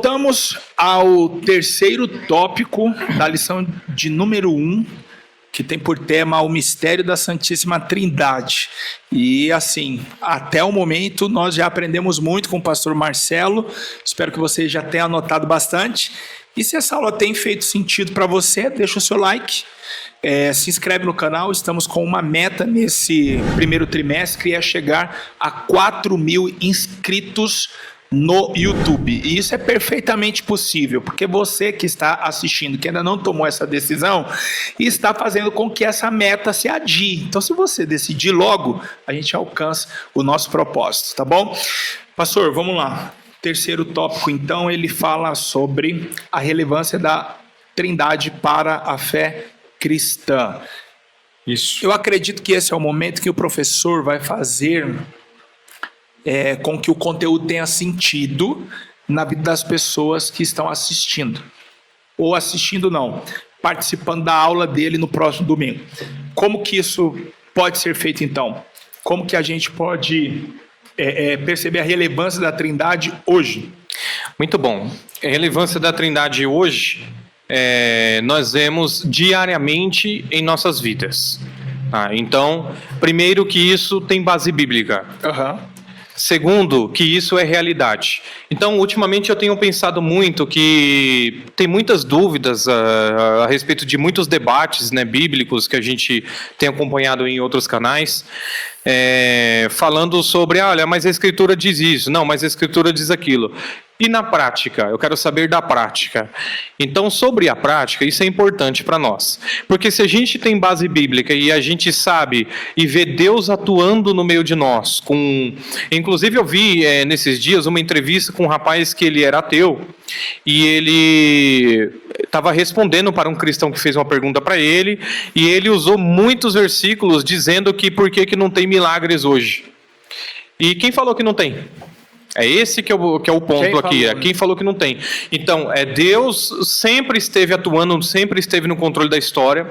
Voltamos ao terceiro tópico da lição de número 1, que tem por tema o mistério da Santíssima Trindade. E assim, até o momento nós já aprendemos muito com o pastor Marcelo, espero que você já tenha anotado bastante. E se essa aula tem feito sentido para você, deixa o seu like, se inscreve no canal. Estamos com uma meta nesse primeiro trimestre, que é chegar a 4.000 inscritos no YouTube. E isso é perfeitamente possível, porque você que está assistindo, que ainda não tomou essa decisão, está fazendo com que essa meta se adie. Então, se você decidir logo, a gente alcança o nosso propósito, tá bom? Pastor, vamos lá. Terceiro tópico, então, ele fala sobre a relevância da Trindade para a fé cristã. Isso. Eu acredito que esse é o momento que o professor vai fazer com que o conteúdo tenha sentido na vida das pessoas que estão assistindo. Ou assistindo não, participando da aula dele no próximo domingo. Como que isso pode ser feito então? Como que a gente pode perceber a relevância da Trindade hoje? Muito bom. A relevância da Trindade hoje, nós vemos diariamente em nossas vidas. Então, primeiro que isso tem base bíblica. Segundo, que isso é realidade. Então, ultimamente eu tenho pensado muito que tem muitas dúvidas a respeito de muitos debates, bíblicos que a gente tem acompanhado em outros canais, falando sobre, olha, mas a Escritura diz isso, não, mas a Escritura diz aquilo. E na prática? Eu quero saber da prática. Então, sobre a prática, isso é importante para nós. Porque se a gente tem base bíblica e a gente sabe e vê Deus atuando no meio de nós, inclusive eu vi nesses dias uma entrevista com um rapaz que ele era ateu, e ele estava respondendo para um cristão que fez uma pergunta para ele, e ele usou muitos versículos dizendo que por que não tem milagres hoje. E quem falou que não tem? É esse que é o ponto aqui. Quem falou que não tem? Então, Deus sempre esteve atuando, sempre esteve no controle da história.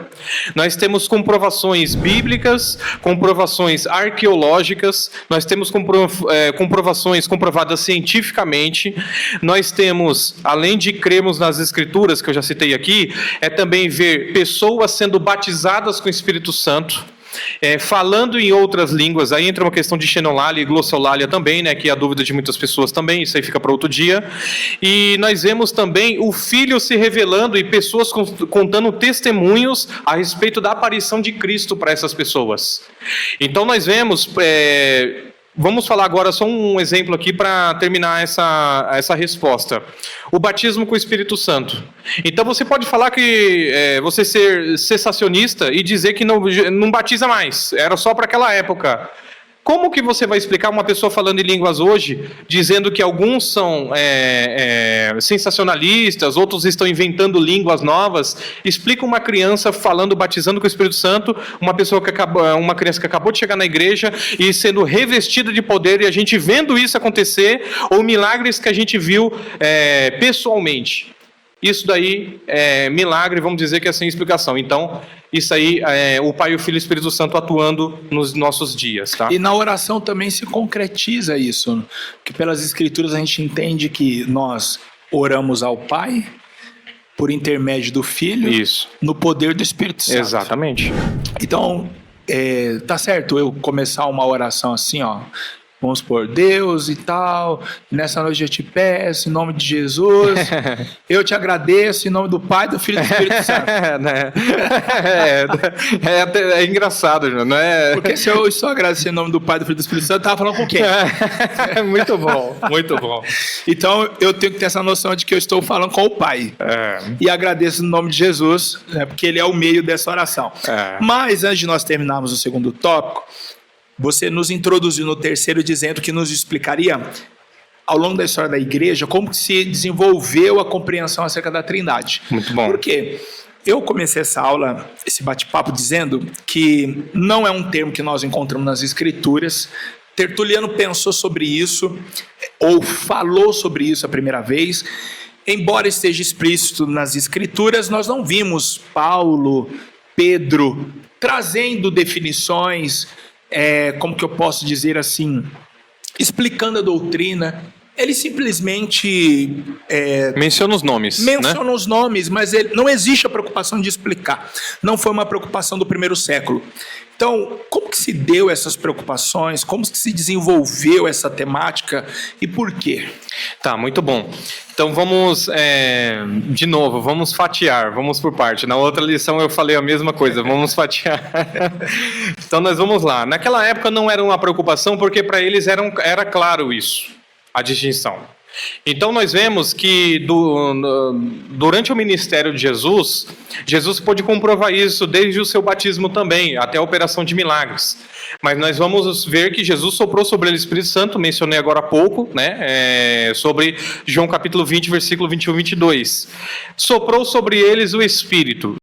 Nós temos comprovações bíblicas, comprovações arqueológicas, nós temos comprovações comprovadas cientificamente. Nós temos, além de crermos nas Escrituras, que eu já citei aqui, também ver pessoas sendo batizadas com o Espírito Santo. Falando em outras línguas, aí entra uma questão de xenolalia e glossolalia também, que é a dúvida de muitas pessoas também, isso aí fica para outro dia. E nós vemos também o Filho se revelando e pessoas contando testemunhos a respeito da aparição de Cristo para essas pessoas. Então nós vemos... Vamos falar agora só um exemplo aqui para terminar essa resposta. O batismo com o Espírito Santo. Então você pode falar que você ser cessacionista e dizer que não batiza mais, era só para aquela época. Como que você vai explicar uma pessoa falando em línguas hoje, dizendo que alguns são sensacionalistas, outros estão inventando línguas novas? Explica uma criança falando, batizando com o Espírito Santo, uma criança que acabou de chegar na igreja e sendo revestida de poder, e a gente vendo isso acontecer, ou milagres que a gente viu pessoalmente. Isso daí é milagre, vamos dizer que é sem explicação. Então, isso aí é o Pai, o Filho e o Espírito Santo atuando nos nossos dias, tá? E na oração também se concretiza isso, que pelas Escrituras a gente entende que nós oramos ao Pai por intermédio do Filho, isso, no poder do Espírito Santo. Exatamente. Então, tá certo eu começar uma oração assim, vamos supor, Deus e tal, nessa noite eu te peço, em nome de Jesus, eu te agradeço, em nome do Pai, do Filho e do Espírito Santo. É engraçado, não é? Porque se eu só agradecer em nome do Pai, do Filho e do Espírito Santo, eu estava falando com quem? Muito bom, muito bom. Então, eu tenho que ter essa noção de que eu estou falando com o Pai. E agradeço no nome de Jesus, porque Ele é o meio dessa oração. Mas, antes de nós terminarmos o segundo tópico, você nos introduziu no terceiro dizendo que nos explicaria, ao longo da história da igreja, como se desenvolveu a compreensão acerca da Trindade. Muito bom. Por quê? Eu comecei essa aula, esse bate-papo, dizendo que não é um termo que nós encontramos nas Escrituras. Tertuliano pensou sobre isso, ou falou sobre isso a primeira vez. Embora esteja explícito nas Escrituras, nós não vimos Paulo, Pedro, trazendo definições... como que eu posso dizer assim, explicando a doutrina Ele simplesmente Menciona os nomes, né? menciona os nomes, mas não existe a preocupação de explicar. Não foi uma preocupação do primeiro século. Então, como que se deu essas preocupações? Como que se desenvolveu essa temática e por quê? Tá, muito bom. Então vamos, de novo, vamos fatiar, vamos por parte. Na outra lição eu falei a mesma coisa, vamos fatiar. Então nós vamos lá. Naquela época não era uma preocupação, porque para eles era claro isso, a distinção. Então nós vemos que durante o ministério de Jesus, Jesus pôde comprovar isso desde o seu batismo também, até a operação de milagres. Mas nós vamos ver que Jesus soprou sobre ele o Espírito Santo, mencionei agora há pouco, né, sobre João capítulo 20, versículo 21 e 22. Soprou sobre eles o Espírito.